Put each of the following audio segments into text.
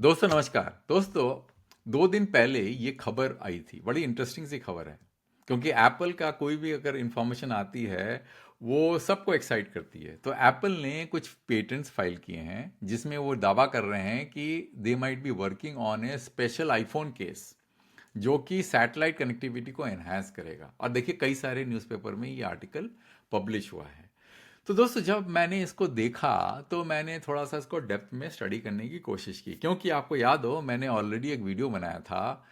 दोस्तों नमस्कार। दोस्तों 2 दिन पहले ये खबर आई थी, बड़ी इंटरेस्टिंग सी खबर है। क्योंकि एप्पल का कोई भी अगर इंफॉर्मेशन आती है वो सबको एक्साइट करती है। तो एप्पल ने कुछ पेटेंट्स फाइल किए हैं जिसमें वो दावा कर रहे हैं कि they might be working on A special iPhone case जो कि सैटेलाइट कनेक्टिविटी को एनहांस करेगा। और देखिए कई सारे न्यूज़पेपर में ये आर्टिकल पब्लिश हुआ है। तो दोस्तों जब मैंने इसको देखा तो मैंने थोड़ा सा इसको डेप्थ में स्टडी करने की कोशिश की, क्योंकि आपको याद हो मैंने ऑलरेडी एक वीडियो बनाया था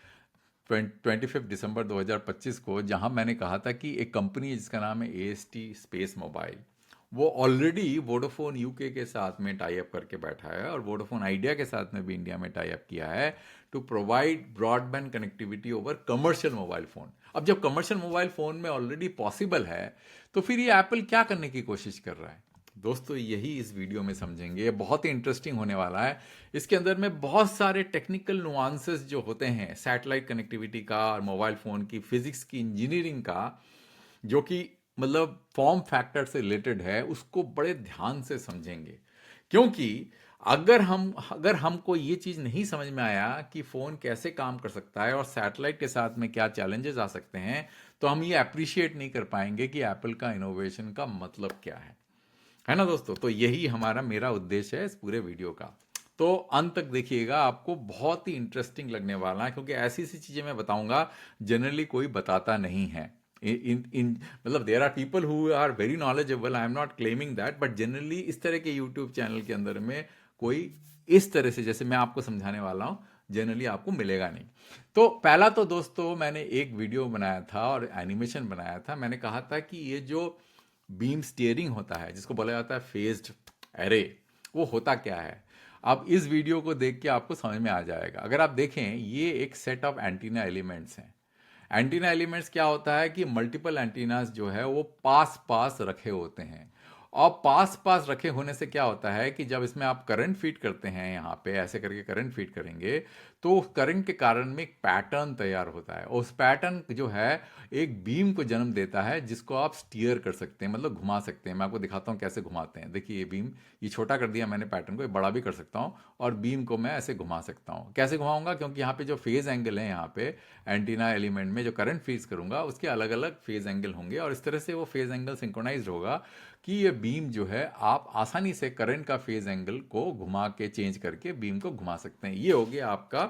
25 दिसंबर 2025 को, जहां मैंने कहा था कि एक कंपनी है जिसका नाम है AST स्पेस मोबाइल, वो ऑलरेडी वोडाफोन यूके के साथ में टाई अप करके बैठा है और वोडाफोन आइडिया के साथ में भी इंडिया में टाई अप किया है to provide broadband connectivity over commercial mobile phone. अब जब कमर्शियल मोबाइल फ़ोन में ऑलरेडी पॉसिबल है तो फिर ये एप्पल क्या करने की कोशिश कर रहा है? दोस्तों यही इस वीडियो में समझेंगे। ये बहुत ही इंटरेस्टिंग होने वाला है। इसके अंदर में बहुत सारे टेक्निकल नुआंसेस जो होते हैं सैटेलाइट कनेक्टिविटी का और मोबाइल फ़ोन की फिजिक्स की इंजीनियरिंग का, जो कि मतलब फॉर्म फैक्टर से रिलेटेड है, उसको बड़े ध्यान से समझेंगे। क्योंकि अगर हमको ये चीज़ नहीं समझ में आया कि फ़ोन कैसे काम कर सकता है और सैटेलाइट के साथ में क्या चैलेंजेस आ सकते हैं, तो हम ये अप्रिशिएट नहीं कर पाएंगे कि एप्पल का इनोवेशन का मतलब क्या है ना दोस्तों? तो यही हमारा मेरा उद्देश्य है इस पूरे वीडियो का। तो अंत तक देखिएगा, आपको बहुत ही इंटरेस्टिंग लगने वाला है, क्योंकि ऐसी ऐसी चीज़ें मैं बताऊंगा जनरली कोई बताता नहीं है। इन मतलब there are people who are very knowledgeable, I am not claiming that, but generally इस तरह के यूट्यूब चैनल के अंदर में कोई इस तरह से जैसे मैं आपको समझाने वाला हूँ जनरली आपको मिलेगा नहीं। तो पहला तो दोस्तों मैंने एक वीडियो बनाया था और एनिमेशन बनाया था। मैंने कहा था कि ये जो बीम स्टीयरिंग होता है जिसको बोला जाता है फेज्ड एरे, वो होता क्या है? अब इस वीडियो को देख के आपको समझ में आ जाएगा। अगर आप देखें ये एक सेट ऑफ एंटीना एलिमेंट्स हैं। एंटीना एलिमेंट्स क्या होता है कि मल्टीपल एंटीनास जो है वो पास पास रखे होते हैं। और पास पास रखे होने से क्या होता है कि जब इसमें आप करंट फीड करते हैं, यहाँ पे ऐसे करके करंट फीड करेंगे तो उस करंट के कारण में एक पैटर्न तैयार होता है और उस पैटर्न जो है एक बीम को जन्म देता है जिसको आप स्टीयर कर सकते हैं, मतलब घुमा सकते हैं। मैं आपको दिखाता हूँ कैसे घुमाते हैं। देखिए ये बीम, ये छोटा कर दिया मैंने पैटर्न को, ये बड़ा भी कर सकता हूँ और बीम को मैं ऐसे घुमा सकता हूँ। कैसे घुमाऊंगा? क्योंकि यहाँ पे जो फेज एंगल है, यहाँ पे एंटीना एलिमेंट में जो करंट फीड करूंगा उसके अलग अलग फेज एंगल होंगे और इस तरह से वो फेज एंगल सिंक्रोनाइज होगा कि ये बीम जो है आप आसानी से करंट का फेज एंगल को घुमा के चेंज करके बीम को घुमा सकते हैं। ये हो गया आपका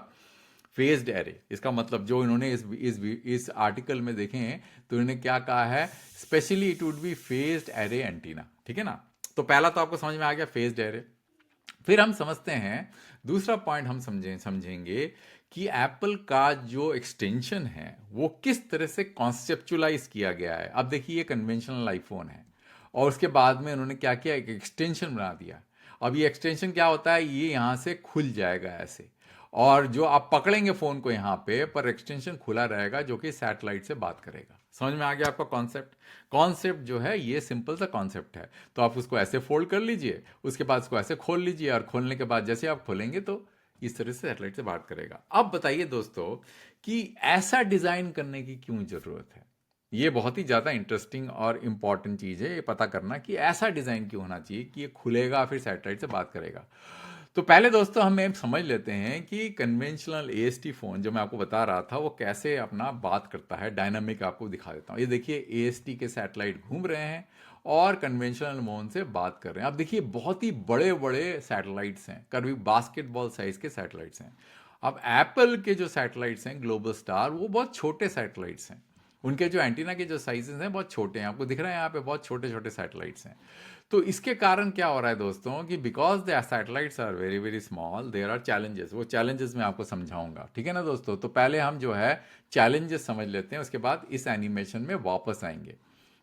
फेज्ड एरे। इसका मतलब जो इन्होंने इस आर्टिकल में देखें तो इन्होंने क्या कहा है, specially it would be phased array antenna. ठीक है ना? तो पहला तो आपको समझ में आ गया फेज्ड एरे। फिर हम समझते हैं दूसरा पॉइंट, हम समझेंगे कि एप्पल का जो एक्सटेंशन है वो किस तरह से कॉन्सेप्चुलाइज किया गया है। अब देखिए ये कन्वेंशनल आईफोन है और उसके बाद में उन्होंने क्या किया, एक एक्सटेंशन बना दिया। अब ये एक्सटेंशन क्या होता है, ये यहाँ से खुल जाएगा ऐसे, और जो आप पकड़ेंगे फोन को यहाँ पे पर एक्सटेंशन खुला रहेगा जो कि सैटेलाइट से बात करेगा। समझ में आ गया आपका कॉन्सेप्ट? कॉन्सेप्ट जो है ये सिंपल सा कॉन्सेप्ट है। तो आप उसको ऐसे फोल्ड कर लीजिए, उसके बाद उसको ऐसे खोल लीजिए और खोलने के बाद जैसे आप खोलेंगे तो इस तरह से सैटेलाइट से बात करेगा। अब बताइए दोस्तों कि ऐसा डिजाइन करने की क्यों जरूरत है? ये बहुत ही ज़्यादा इंटरेस्टिंग और इम्पॉर्टेंट चीज़ है ये पता करना कि ऐसा डिज़ाइन क्यों होना चाहिए कि ये खुलेगा फिर सैटेलाइट से बात करेगा। तो पहले दोस्तों हम ये समझ लेते हैं कि कन्वेंशनल AST फ़ोन जो मैं आपको बता रहा था वो कैसे अपना बात करता है। डायनामिक आपको दिखा देता हूँ। ये देखिए AST के सैटेलाइट घूम रहे हैं और कन्वेंशनल मोड से बात कर रहे हैं। अब देखिए बहुत ही बड़े बड़े सैटेलाइट्स हैं, करीब बास्केटबॉल साइज के सैटेलाइट्स हैं। अब एप्पल के जो सैटेलाइट्स हैं ग्लोबल स्टार, वो बहुत छोटे सैटेलाइट्स हैं। उनके जो एंटीना के जो साइजेस हैं बहुत छोटे हैं। आपको दिख रहा है यहाँ पे बहुत छोटे छोटे सैटेलाइट्स हैं। तो इसके कारण क्या हो रहा है दोस्तों कि because the satellites are very very small there are challenges. वो चैलेंजेस मैं आपको समझाऊंगा। ठीक है ना दोस्तों? तो पहले हम जो है चैलेंजेस समझ लेते हैं, उसके बाद इस एनिमेशन में वापस आएंगे।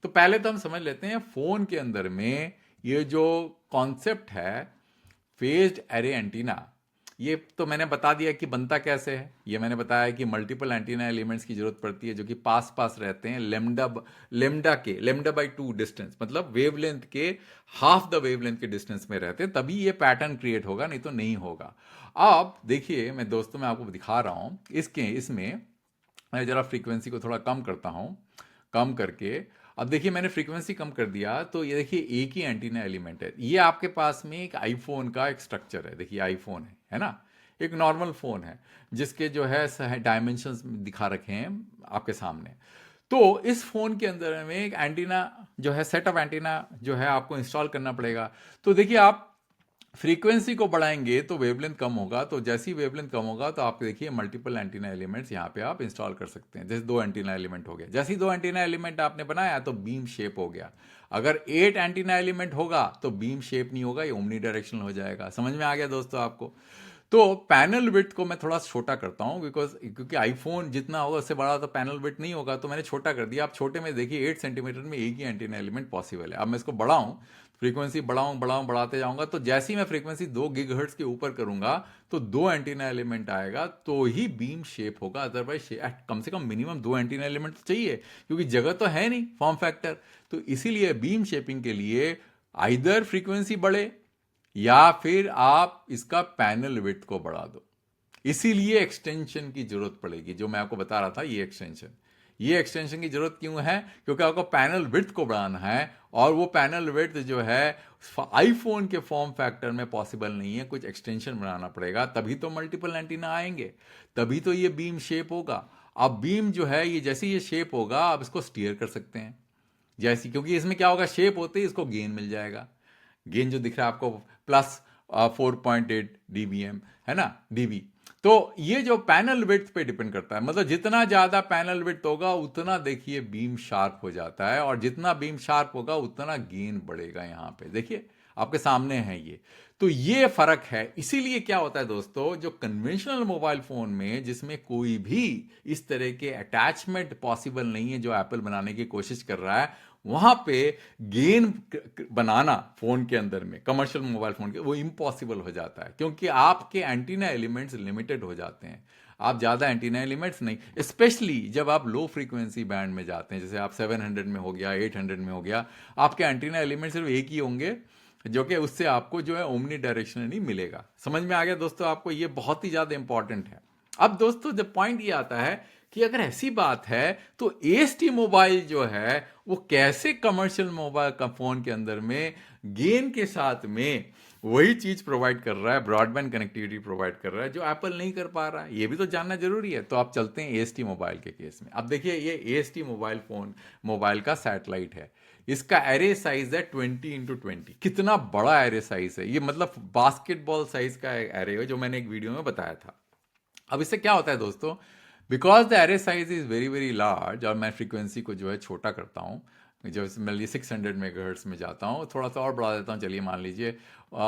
तो पहले तो हम समझ लेते हैं फोन के अंदर में ये जो कॉन्सेप्ट है फेज्ड एरे एंटीना, ये तो मैंने बता दिया कि बनता कैसे है। ये मैंने बताया कि मल्टीपल एंटीना एलिमेंट्स की जरूरत पड़ती है जो कि पास पास रहते हैं लेमडा बाई 2 डिस्टेंस, मतलब वेवलेंथ के हाफ द वेवलेंथ के डिस्टेंस में रहते हैं, तभी ये पैटर्न क्रिएट होगा, नहीं तो नहीं होगा। अब देखिए मैं दोस्तों मैं आपको दिखा रहा हूं इसमें मैं जरा फ्रीक्वेंसी को थोड़ा कम करता हूं। कम करके अब देखिए मैंने फ्रीक्वेंसी कम कर दिया तो ये देखिए एक ही एंटीना एलिमेंट है। ये आपके पास में एक आईफोन का एक स्ट्रक्चर है। देखिए आईफोन है ना? एक नॉर्मल फ़ोन है जिसके जो है डायमेंशंस दिखा रखे हैं आपके सामने। तो इस फ़ोन के अंदर में एक एंटीना जो है, सेट ऑफ एंटीना जो है आपको इंस्टॉल करना पड़ेगा। तो देखिए, आप फ्रीक्वेंसी को बढ़ाएंगे तो वेवलेंथ कम होगा, तो जैसी वेवलेंथ कम होगा तो आप देखिए मल्टीपल एंटीना एलिमेंट्स यहाँ पे आप इंस्टॉल कर सकते हैं। जैसे 2 एंटीना एलिमेंट हो गया, जैसे ही 2 एंटीना एलिमेंट आपने बनाया तो बीम शेप हो गया। अगर 8 एंटीना एलिमेंट होगा तो बीम शेप नहीं होगा, ये ओमनी डायरेक्शनल हो जाएगा। समझ में आ गया दोस्तों आपको? तो पैनल विड्थ को मैं थोड़ा छोटा करता हूँ, क्योंकि आईफोन जितना होगा उससे बड़ा तो पैनल विड्थ नहीं होगा, तो मैंने छोटा कर दिया। आप छोटे में देखिए 8 सेंटीमीटर में एक ही एंटीना एलिमेंट पॉसिबल है। अब मैं इसको बढ़ाऊँ, फ्रीक्वेंसी बढ़ाते जाऊंगा, तो जैसे ही मैं फ्रीक्वेंसी 2 गीगाहर्ट्ज के ऊपर करूंगा तो 2 एंटीना एलिमेंट आएगा तो ही बीम शेप होगा। अदरवाइज कम से कम मिनिमम 2 एंटीना एलिमेंट तो चाहिए, क्योंकि जगह तो है नहीं फॉर्म फैक्टर। तो इसीलिए बीम शेपिंग के लिए आइदर फ्रीक्वेंसी बढ़े या फिर आप इसका पैनल विड्थ को बढ़ा दो। इसीलिए एक्सटेंशन की जरूरत पड़ेगी, जो मैं आपको बता रहा था। ये एक्सटेंशन की जरूरत क्यों है? क्योंकि आपको पैनल विड्थ को बढ़ाना है, और वो पैनल विड्थ जो है आईफोन के फॉर्म फैक्टर में पॉसिबल नहीं है। कुछ एक्सटेंशन बनाना पड़ेगा, तभी तो मल्टीपल एंटीना आएंगे, तभी तो ये बीम शेप होगा। अब बीम जो है ये जैसे ये शेप होगा, आप इसको स्टीयर कर सकते हैं जैसी, क्योंकि इसमें क्या होगा, शेप होते ही इसको गेन मिल जाएगा। गेन जो दिख रहा है आपको प्लस 4.8 dBm है ना, dB। तो ये जो पैनल विड्थ पे डिपेंड करता है, मतलब जितना ज्यादा पैनल विड्थ होगा उतना देखिए बीम शार्प हो जाता है, और जितना बीम शार्प होगा उतना गेन बढ़ेगा। यहां पे देखिए आपके सामने है ये। तो ये फर्क है। इसीलिए क्या होता है दोस्तों, जो कन्वेंशनल मोबाइल फोन में जिसमें कोई भी इस तरह के अटैचमेंट पॉसिबल नहीं है, जो एप्पल बनाने की कोशिश कर रहा है, वहां पे गेन बनाना फोन के अंदर में, कमर्शियल मोबाइल फोन के, वो इम्पॉसिबल हो जाता है, क्योंकि आपके एंटीना एलिमेंट्स लिमिटेड हो जाते हैं। आप ज्यादा एंटीना एलिमेंट्स नहीं, स्पेशली जब आप लो फ्रीक्वेंसी बैंड में जाते हैं, जैसे आप 700 में हो गया, 800 में हो गया, आपके एंटीना एलिमेंट सिर्फ एक ही होंगे, जो कि उससे आपको जो है ओमनी डायरेक्शनली मिलेगा। समझ में आ गया दोस्तों आपको? ये बहुत ही ज्यादा इंपॉर्टेंट है। अब दोस्तों जब पॉइंट ये आता है कि अगर ऐसी बात है तो एएसटी मोबाइल जो है वो कैसे कमर्शियल मोबाइल का फोन के अंदर में गेन के साथ में वही चीज प्रोवाइड कर रहा है, ब्रॉडबैंड कनेक्टिविटी प्रोवाइड कर रहा है, जो एप्पल नहीं कर पा रहा है। ये भी तो जानना जरूरी है। तो आप चलते हैं एएसटी मोबाइल के केस में। अब देखिए, ये एएसटी मोबाइल का सैटेलाइट है। इसका एरे साइज है 20x20। कितना बड़ा एरे साइज है ये, मतलब बास्केटबॉल साइज का एरे है, जो मैंने एक वीडियो में बताया था। अब इससे क्या होता है दोस्तों, because the array size is very very large, और मैं फ्रीक्वेंसी को जो है छोटा करता हूँ, जब मैं 600 मेगाहर्ट्ज में जाता हूँ, थोड़ा सा और बढ़ा देता हूँ, चलिए मान लीजिए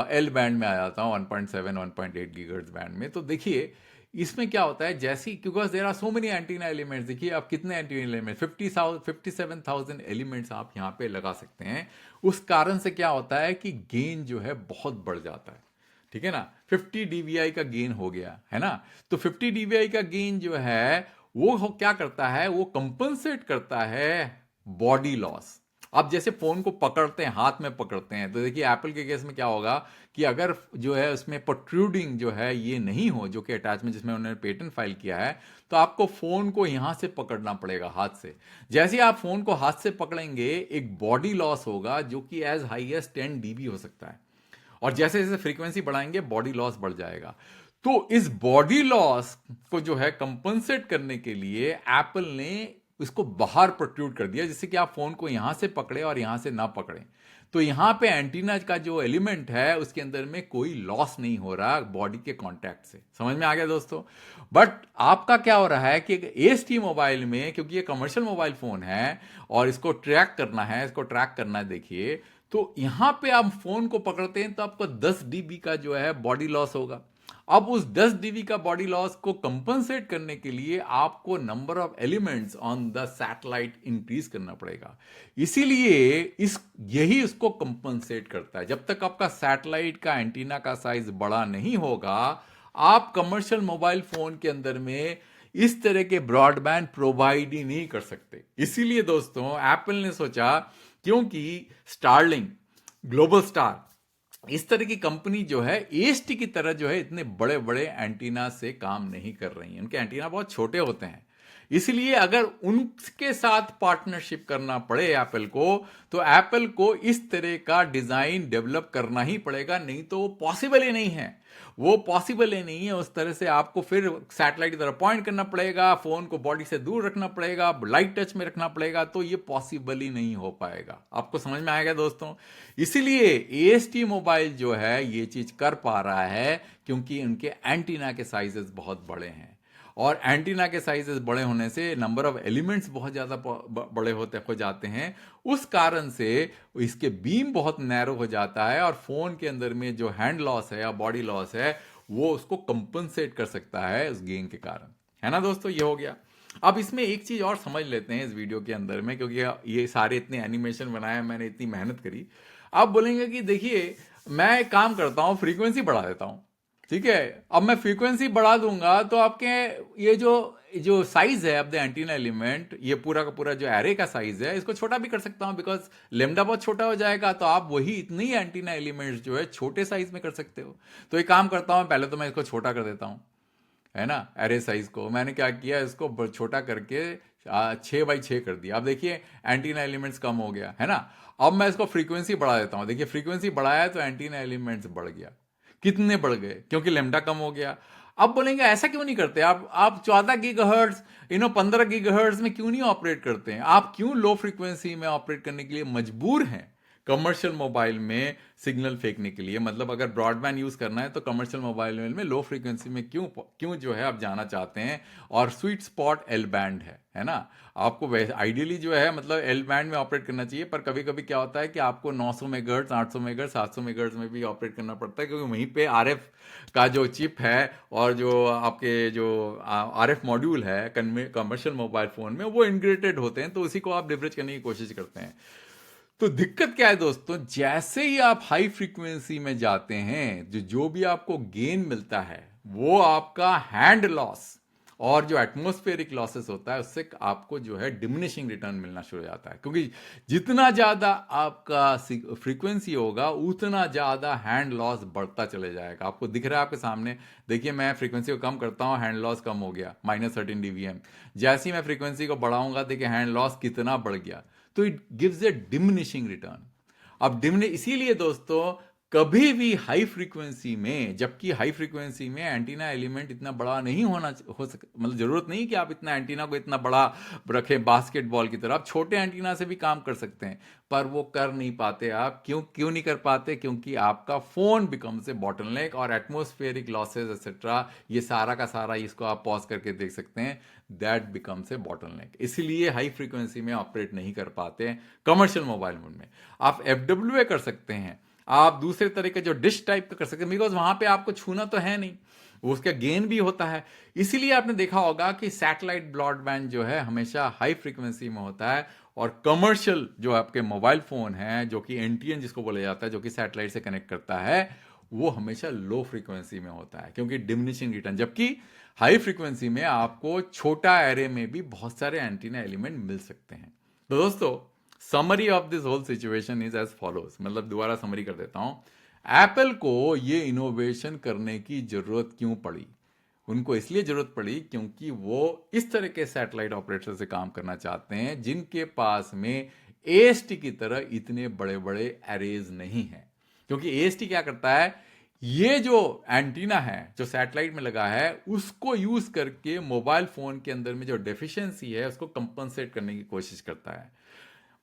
एल बैंड में आ जाता हूँ, 1.7 1.8 गीगाहर्ट्ज बैंड में। तो देखिए इसमें क्या होता है, जैसी, because there are so many antenna elements. देखिए आप कितने एंटीना एलिमेंट, 57,000 एलिमेंट्स आप यहाँ पे लगा सकते हैं। उस कारण से क्या होता है कि गेन जो है बहुत बढ़ जाता है, ठीक है ना। 50 dBi का गेन हो गया है ना। तो 50 dBi का गेन जो है वो क्या करता है, वो कंपनसेट करता है बॉडी लॉस। अब जैसे फोन को पकड़ते हैं, हाथ में पकड़ते हैं, तो देखिए एप्पल के केस में क्या होगा कि अगर जो है उसमें प्रोट्रूडिंग जो है ये नहीं हो, जो कि अटैचमेंट जिसमें उन्होंने पेटेंट फाइल किया है, तो आपको फोन को यहां से पकड़ना पड़ेगा हाथ से। जैसे आप फोन को हाथ से पकड़ेंगे, एक बॉडी लॉस होगा जो कि एज हाई एज 10 dB हो सकता है, और जैसे जैसे फ्रीक्वेंसी बढ़ाएंगे बॉडी लॉस बढ़ जाएगा। तो इस बॉडी लॉस को जो है कंपनसेट करने के लिए एप्पल ने इसको बाहर प्रोट्रूड कर दिया, जिससे कि आप फोन को यहां से पकड़े और यहां से ना पकड़े। तो यहां पे एंटीना का जो एलिमेंट है उसके अंदर में कोई लॉस नहीं हो रहा बॉडी के कांटेक्ट से। समझ में आ गया दोस्तों? बट आपका क्या हो रहा है कि एएसटी मोबाइल में, क्योंकि ये कमर्शियल मोबाइल फोन है और इसको ट्रैक करना है, देखिए, तो यहां पे आप फोन को पकड़ते हैं तो आपको 10 dB का जो है बॉडी लॉस होगा। अब उस 10 dB का बॉडी लॉस को कंपनसेट करने के लिए आपको number of elements on the satellite increase करना पड़ेगा। इसीलिए यही उसको कंपनसेट करता है। जब तक आपका सैटेलाइट का एंटीना का साइज बड़ा नहीं होगा, आप कमर्शियल मोबाइल फोन के अंदर में इस तरह के ब्रॉडबैंड प्रोवाइड ही नहीं कर सकते। इसीलिए दोस्तों एप्पल ने सोचा, क्योंकि स्टारलिंक, ग्लोबल स्टार, इस तरह की कंपनी जो है एएसटी की तरह जो है इतने बड़े बड़े एंटीना से काम नहीं कर रही है। उनके एंटीना बहुत छोटे होते हैं, इसलिए अगर उनके साथ पार्टनरशिप करना पड़े एप्पल को, तो एप्पल को इस तरह का डिजाइन डेवलप करना ही पड़ेगा, नहीं तो वो पॉसिबल ही नहीं है। वो पॉसिबल ही नहीं है। उस तरह से आपको फिर सैटेलाइट की तरफ पॉइंट करना पड़ेगा, फोन को बॉडी से दूर रखना पड़ेगा, लाइट टच में रखना पड़ेगा, तो ये पॉसिबल ही नहीं हो पाएगा। आपको समझ में आएगा दोस्तों? इसीलिए एएसटी मोबाइल जो है ये चीज कर पा रहा है, क्योंकि उनके एंटीना के साइजेस बहुत बड़े हैं, और एंटीना के साइजेस बड़े होने से नंबर ऑफ एलिमेंट्स बहुत ज़्यादा बड़े होते हो जाते हैं। उस कारण से इसके बीम बहुत नैरो हो जाता है, और फोन के अंदर में जो हैंड लॉस है या बॉडी लॉस है वो उसको कंपनसेट कर सकता है उस गेन के कारण। है ना दोस्तों? ये हो गया। अब इसमें एक चीज और समझ लेते हैं इस वीडियो के अंदर में, क्योंकि ये सारे इतने एनिमेशन बनाए, मैंने इतनी मेहनत करी। आप बोलेंगे कि देखिए मैं एक काम करता हूं, फ्रीक्वेंसी बढ़ा देता हूं, ठीक है। अब मैं फ्रीक्वेंसी बढ़ा दूंगा तो आपके ये जो जो साइज है अब द एंटीना एलिमेंट, ये पूरा का पूरा जो एरे का साइज है, इसको छोटा भी कर सकता हूं, बिकॉज लेमडा बहुत छोटा हो जाएगा, तो आप वही इतनी एंटीना एलिमेंट्स जो है छोटे साइज में कर सकते हो। तो एक काम करता हूं, पहले तो मैं इसको छोटा कर देता हूं, है ना। एरे साइज को मैंने क्या किया, इसको छोटा करके 6x6 कर दिया। अब देखिए एंटीना एलिमेंट्स कम हो गया, है ना। अब मैं इसको फ्रीक्वेंसी बढ़ा देता हूं, देखिए फ्रीक्वेंसी बढ़ाया तो एंटीना एलिमेंट्स बढ़ गया। कितने बढ़ गए? क्योंकि लेमडा कम हो गया। अब बोलेंगे ऐसा क्यों नहीं करते आप 14 गीगाहर्ट्ज 15 गीगाहर्ट्ज में क्यों नहीं ऑपरेट करते हैं? आप क्यों लो फ्रीक्वेंसी में ऑपरेट करने के लिए मजबूर हैं कमर्शियल मोबाइल में सिग्नल फेंकने के लिए? मतलब अगर ब्रॉडबैंड यूज करना है तो कमर्शियल मोबाइल में लो फ्रीक्वेंसी में क्यों क्यों जो है आप जाना चाहते हैं? और स्वीट स्पॉट एल बैंड है ना। आपको वैसे आइडियली जो है मतलब एल बैंड में ऑपरेट करना चाहिए, पर कभी कभी क्या होता है कि आपको 900 मेगाहर्ट्ज 800 मेगाहर्ट्ज 700 मेगाहर्ट्ज में भी ऑपरेट करना पड़ता है, क्योंकि वहीं पे आरएफ का जो चिप है और जो आपके जो आरएफ मॉड्यूल है कमर्शियल मोबाइल फोन में वो इंटीग्रेटेड होते हैं, तो उसी को आप लिवरेज करने की कोशिश करते हैं। तो दिक्कत क्या है दोस्तों, जैसे ही आप हाई फ्रीक्वेंसी में जाते हैं, जो भी आपको गेन मिलता है वो आपका हैंड लॉस और जो एटमॉस्फेरिक लॉसेस होता है उससे आपको जो है डिमिनिशिंग रिटर्न मिलना शुरू हो जाता है, क्योंकि जितना ज्यादा आपका फ्रीक्वेंसी होगा उतना ज्यादा हैंड लॉस बढ़ता चले जाएगा। आपको दिख रहा है आपके सामने, देखिए मैं फ्रीक्वेंसी को कम करता हूं, हैंड लॉस कम हो गया -13 dBm। जैसे ही मैं फ्रीक्वेंसी को बढ़ाऊंगा देखिए हैंड लॉस कितना बढ़ गया। तो it gives A diminishing return. अब इसीलिए दोस्तों कभी भी हाई फ्रीक्वेंसी में, जबकि हाई फ्रीक्वेंसी में एंटीना एलिमेंट इतना बड़ा नहीं मतलब जरूरत नहीं कि आप इतना एंटीना को इतना बड़ा रखें बास्केटबॉल की तरह। आप छोटे एंटीना से भी काम कर सकते हैं, पर वो कर नहीं पाते। आप क्यों नहीं कर पाते? क्योंकि आपका फोन बिकम्स ए बॉटलनेक, और एटमॉस्फेरिक लॉसेस एक्सेट्रा ये सारा का सारा, इसको आप पॉज करके देख सकते हैं, दैट बिकम्स ए बॉटलनेक। इसलिए हाई फ्रीक्वेंसी में ऑपरेट नहीं कर पाते कमर्शियल मोबाइल फोन में। आप FWA कर सकते हैं, आप दूसरे तरह के जो डिश टाइप का कर सकते हैं, बिकॉज वहां पे आपको छूना तो है नहीं, उसका गेन भी होता है। इसीलिए आपने देखा होगा कि सैटेलाइट ब्रॉडबैंड जो है हमेशा हाई फ्रीक्वेंसी में होता है, और कमर्शियल जो आपके मोबाइल फोन है जो कि एनटीएन जिसको बोला जाता है, जो कि सैटेलाइट से कनेक्ट करता है, वो हमेशा लो फ्रीक्वेंसी में होता है, क्योंकि डिमिनिशिंग रिटर्न। जबकि हाई फ्रीक्वेंसी में आपको छोटा एरे में भी बहुत सारे एंटीना एलिमेंट मिल सकते हैं। तो दोस्तों summary of this whole situation is as follows, मतलब दोबारा समरी कर देता हूं। एप्पल को ये इनोवेशन करने की जरूरत क्यों पड़ी? उनको इसलिए जरूरत पड़ी क्योंकि वो इस तरह के सैटेलाइट ऑपरेटर से काम करना चाहते हैं जिनके पास में एएसटी की तरह इतने बड़े बड़े एरेज नहीं है। क्योंकि एएसटी क्या करता है, ये जो एंटीना है जो सैटेलाइट में लगा है उसको यूज करके मोबाइल फोन के अंदर में जो डेफिशिएंसी है उसको कंपनसेट करने की कोशिश करता है।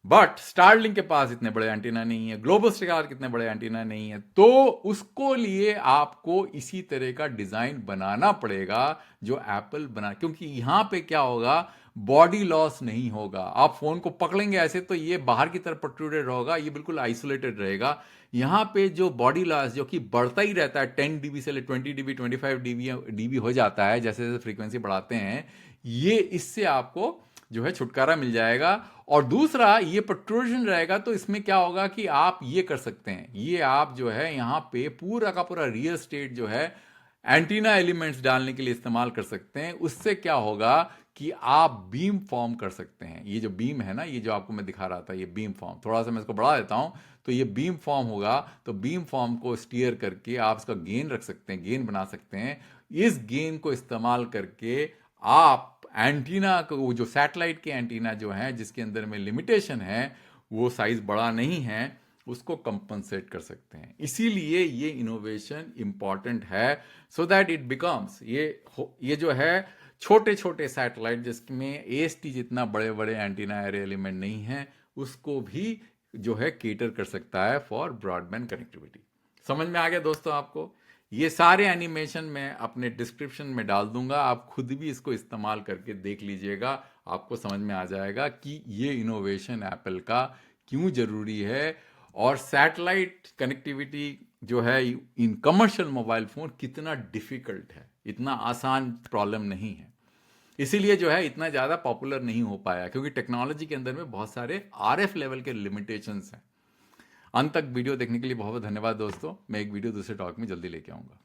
बट स्टारलिंक के पास इतने बड़े एंटीना नहीं है, ग्लोबल स्टार कितने बड़े एंटीना नहीं है, तो उसको लिए आपको इसी तरह का डिजाइन बनाना पड़ेगा जो एप्पल बना। क्योंकि यहां पे क्या होगा, बॉडी लॉस नहीं होगा। आप फोन को पकड़ेंगे ऐसे तो ये बाहर की तरफ प्रोट्रूडेड होगा, ये बिल्कुल आइसोलेटेड रहेगा। यहां पे जो बॉडी लॉस जो कि बढ़ता ही रहता है, 10 dB से 20 dB 25 dB हो जाता है जैसे जैसे फ्रीक्वेंसी बढ़ाते हैं, ये इससे आपको जो है छुटकारा मिल जाएगा। और दूसरा ये प्रोट्रूजन रहेगा, तो इसमें क्या होगा कि आप ये कर सकते हैं, ये आप जो है यहां पे पूरा का पूरा रियल स्टेट जो है एंटीना एलिमेंट्स डालने के लिए इस्तेमाल कर सकते हैं। उससे क्या होगा कि आप बीम फॉर्म कर सकते हैं। ये जो बीम है ना, ये जो आपको मैं दिखा रहा था, ये बीम फॉर्म, थोड़ा सा मैं इसको बढ़ा देता हूं तो ये बीम फॉर्म होगा। तो बीम फॉर्म को स्टीयर करके आप इसका गेन रख सकते हैं, गेन बना सकते हैं। इस गेन को इस्तेमाल करके आप एंटीना को, वो जो सैटेलाइट के एंटीना जो है जिसके अंदर में लिमिटेशन है, वो साइज बड़ा नहीं है, उसको कंपनसेट कर सकते हैं। इसीलिए ये इनोवेशन इंपॉर्टेंट है, सो दैट इट बिकम्स, ये जो है छोटे छोटे सैटेलाइट जिसमें AST जितना बड़े बड़े एंटीना एरे एलिमेंट नहीं है, उसको भी जो है केटर कर सकता है फॉर ब्रॉडबैंड कनेक्टिविटी। समझ में आ गया दोस्तों आपको? ये सारे एनिमेशन मैं अपने डिस्क्रिप्शन में डाल दूंगा, आप खुद भी इसको इस्तेमाल करके देख लीजिएगा, आपको समझ में आ जाएगा कि ये इनोवेशन एप्पल का क्यों जरूरी है, और सैटेलाइट कनेक्टिविटी जो है इन कमर्शियल मोबाइल फोन कितना डिफिकल्ट है, इतना आसान प्रॉब्लम नहीं है। इसीलिए जो है इतना ज़्यादा पॉपुलर नहीं हो पाया, क्योंकि टेक्नोलॉजी के अंदर में बहुत सारे RF लेवल के लिमिटेशंस हैं। अंत तक वीडियो देखने के लिए बहुत बहुत धन्यवाद दोस्तों। मैं एक वीडियो दूसरे टॉक में जल्दी लेके आऊँगा।